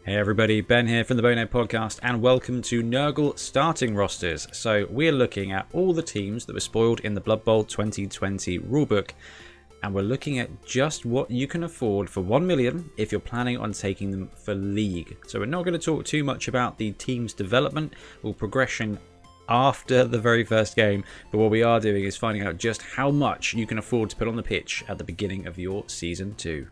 Hey everybody, Ben here from the Bonehead podcast, and welcome to Nurgle starting rosters. So we're looking at all the teams that were spoiled in the Blood Bowl 2020 rulebook, and we're looking at just what you can afford for 1 million if you're planning on taking them for League. So we're not going to talk too much about the team's development or progression after the very first game, but what we are doing is finding out just how much you can afford to put on the pitch at the beginning of your Season 2.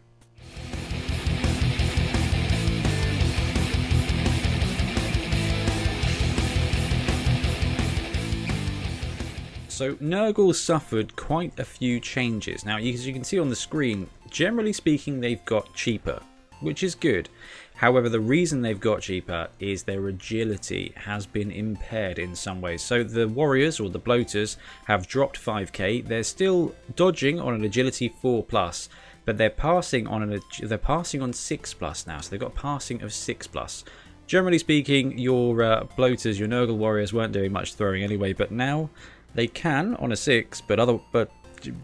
So Nurgle suffered quite a few changes. Now, as you can see on the screen, generally speaking, they've got cheaper, which is good. However, the reason they've got cheaper is their agility has been impaired in some ways. So the Warriors, or the Bloaters, have dropped 5k. They're still dodging on an agility 4+, but they're passing on 6+ now. So they've got passing of 6+. Generally speaking, your Bloaters, your Nurgle Warriors weren't doing much throwing anyway, but now they can on a 6, but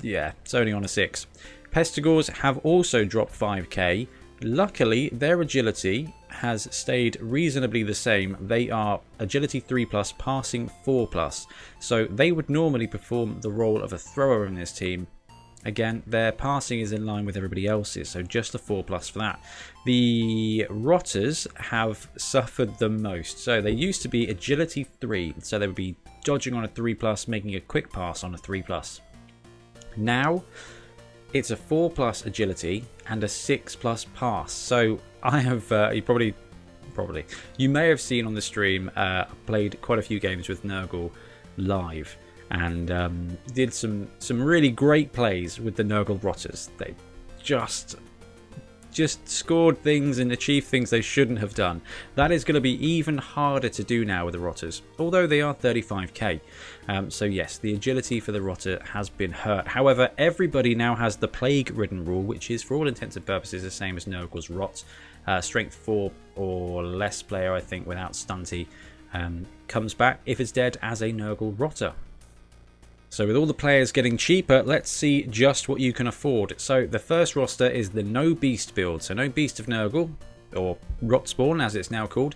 yeah, it's only on a 6. Pestigors have also dropped 5k. Luckily, their agility has stayed reasonably the same. They are agility 3+, passing 4+. So they would normally perform the role of a thrower in this team. Again, their passing is in line with everybody else's, so just a 4+ for that. The Rotters have suffered the most. So they used to be agility 3, so they would be dodging on a 3+, making a quick pass on a 3+. Now, it's a 4+ agility and a 6+ pass. So I have, you may have seen on the stream, played quite a few games with Nurgle live, and did some really great plays with the Nurgle Rotters. They just scored things and achieved things they shouldn't have done. That is going to be even harder to do now with the Rotters, although they are 35k. So yes, the agility for the Rotter has been hurt. However, everybody now has the Plague-ridden rule, which is for all intents and purposes the same as Nurgle's Rot. Strength 4 or less player, I think, without Stunty, comes back if it's dead as a Nurgle Rotter. So with all the players getting cheaper, let's see just what you can afford. So the first roster is the No Beast build. So No Beast of Nurgle, or Rot Spawn as it's now called.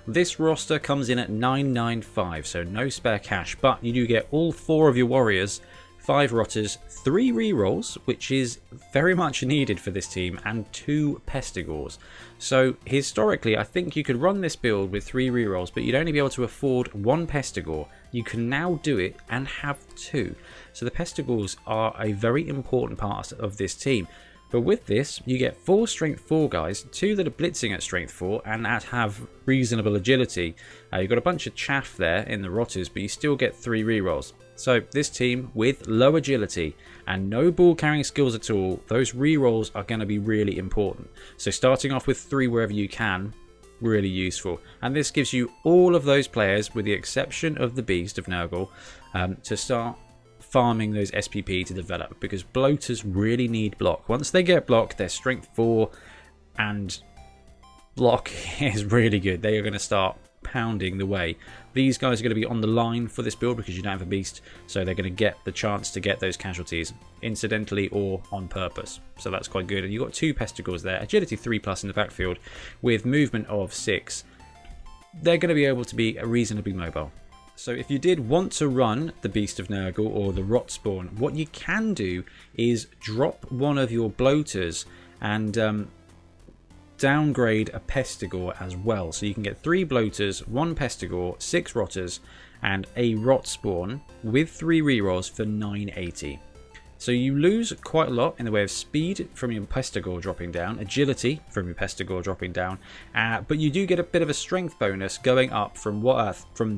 This roster comes in at 995, so no spare cash. But you do get all 4 of your Warriors, 5 Rotters, 3 rerolls, which is very much needed for this team, and 2 Pestigors. So historically, I think you could run this build with 3 rerolls, but you'd only be able to afford 1 Pestigor. You can now do it and have 2. So the Pestigors are a very important part of this team. But with this, you get 4 strength 4 guys, 2 that are blitzing at strength 4 and that have reasonable agility. You've got a bunch of chaff there in the Rotters, but you still get 3 rerolls. So this team with low agility and no ball carrying skills at all, those rerolls are going to be really important. So starting off with 3 wherever you can, really useful. And this gives you all of those players, with the exception of the Beast of Nurgle, to start farming those SPP to develop, because Bloaters really need block. Once they get block, their strength 4 and block is really good. They are going to start pounding the way. These guys are going to be on the line for this build because you don't have a Beast, so they're going to get the chance to get those casualties incidentally or on purpose. So that's quite good. And you've got 2 Pestigors there, agility 3+ in the backfield with movement of 6. They're going to be able to be reasonably mobile. So if you did want to run the Beast of Nurgle or the Rot Spawn, what you can do is drop one of your Bloaters and downgrade a Pestigor as well. So you can get 3 Bloaters, 1 Pestigor, 6 Rotters, and a Rot Spawn with 3 rerolls for 980. So you lose quite a lot in the way of speed from your Pestigor dropping down, agility from your Pestigor dropping down, but you do get a bit of a strength bonus going up from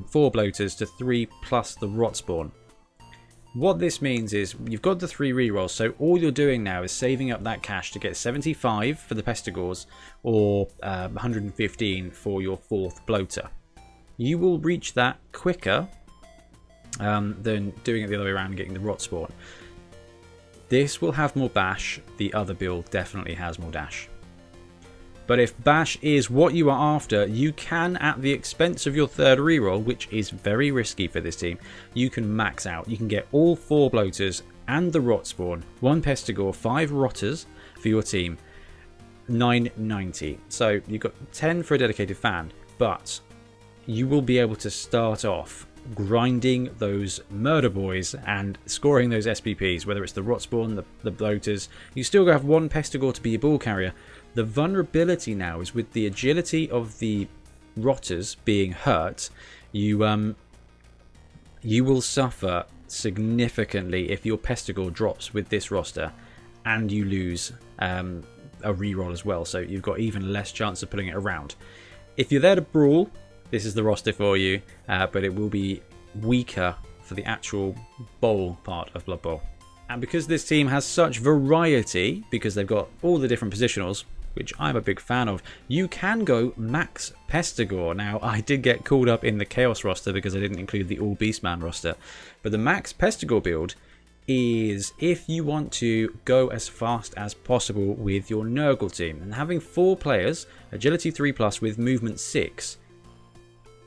4 Bloaters to 3 plus the Rot Spawn. What this means is you've got the 3 rerolls, so all you're doing now is saving up that cash to get 75 for the Pestigors or 115 for your 4th Bloater. You will reach that quicker than doing it the other way around and getting the Rot Spawn. This will have more bash. The other build definitely has more dash. But if bash is what you are after, you can, at the expense of your 3rd reroll, which is very risky for this team, you can max out. You can get all 4 Bloaters and the Rot Spawn, 1 Pestigor, 5 Rotters for your team. 990. So you've got 10 for a dedicated fan, but you will be able to start off grinding those murder boys and scoring those SPPs, whether it's the Rotspawn, the bloaters. You still have one Pestigor to be your ball carrier. The vulnerability now is with the agility of the rotters being hurt, you will suffer significantly if your Pestigor drops with this roster and you lose a reroll as well, so you've got even less chance of putting it around. If you're there to brawl, this is the roster for you, but it will be weaker for the actual bowl part of Blood Bowl. And because this team has such variety, because they've got all the different positionals, which I'm a big fan of, you can go max Pestigor. Now, I did get called up in the Chaos roster because I didn't include the All Beastman roster, but the max Pestigor build is if you want to go as fast as possible with your Nurgle team. And having 4 players, agility 3+ with movement 6,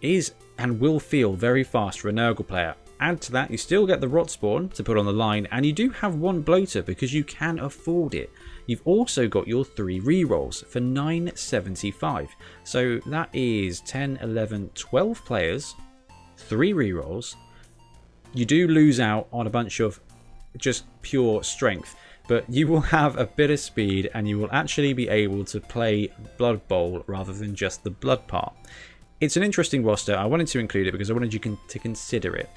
is and will feel very fast for a Nurgle player. Add to that, you still get the Rotspawn to put on the line, and you do have 1 bloater because you can afford it. You've also got your 3 rerolls for 975. So that is 10, 11, 12 players, 3 rerolls. You do lose out on a bunch of just pure strength, but you will have a bit of speed and you will actually be able to play Blood Bowl rather than just the blood part. It's an interesting roster. I wanted to include it because I wanted you to consider it.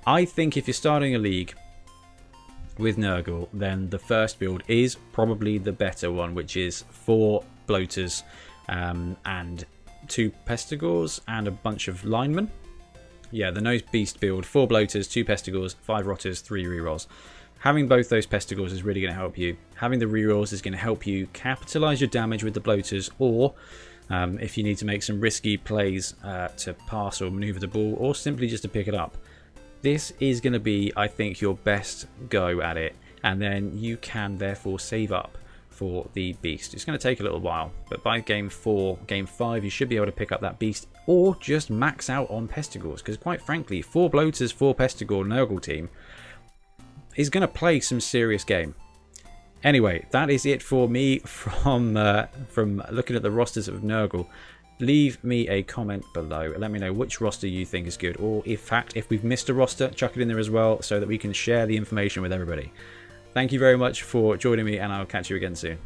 I think if you're starting a league with Nurgle, then the first build is probably the better one, which is 4 bloaters and 2 Pestigors and a bunch of linemen. Yeah, the Nose Beast build, 4 bloaters, 2 Pestigors, 5 rotters, 3 rerolls. Having both those Pestigors is really going to help you. Having the rerolls is going to help you capitalize your damage with the bloaters, or if you need to make some risky plays to pass or maneuver the ball, or simply just to pick it up. This is going to be, I think, your best go at it, and then you can therefore save up for the beast. It's going to take a little while, but by game 4, game 5, you should be able to pick up that beast, or just max out on Pestigors, because quite frankly, 4 bloaters, 4 Pestigor Nurgle team is going to play some serious game. Anyway, that is it for me from looking at the rosters of Nurgle. Leave me a comment below. Let me know which roster you think is good, or in fact, if we've missed a roster, chuck it in there as well so that we can share the information with everybody. Thank you very much for joining me, and I'll catch you again soon.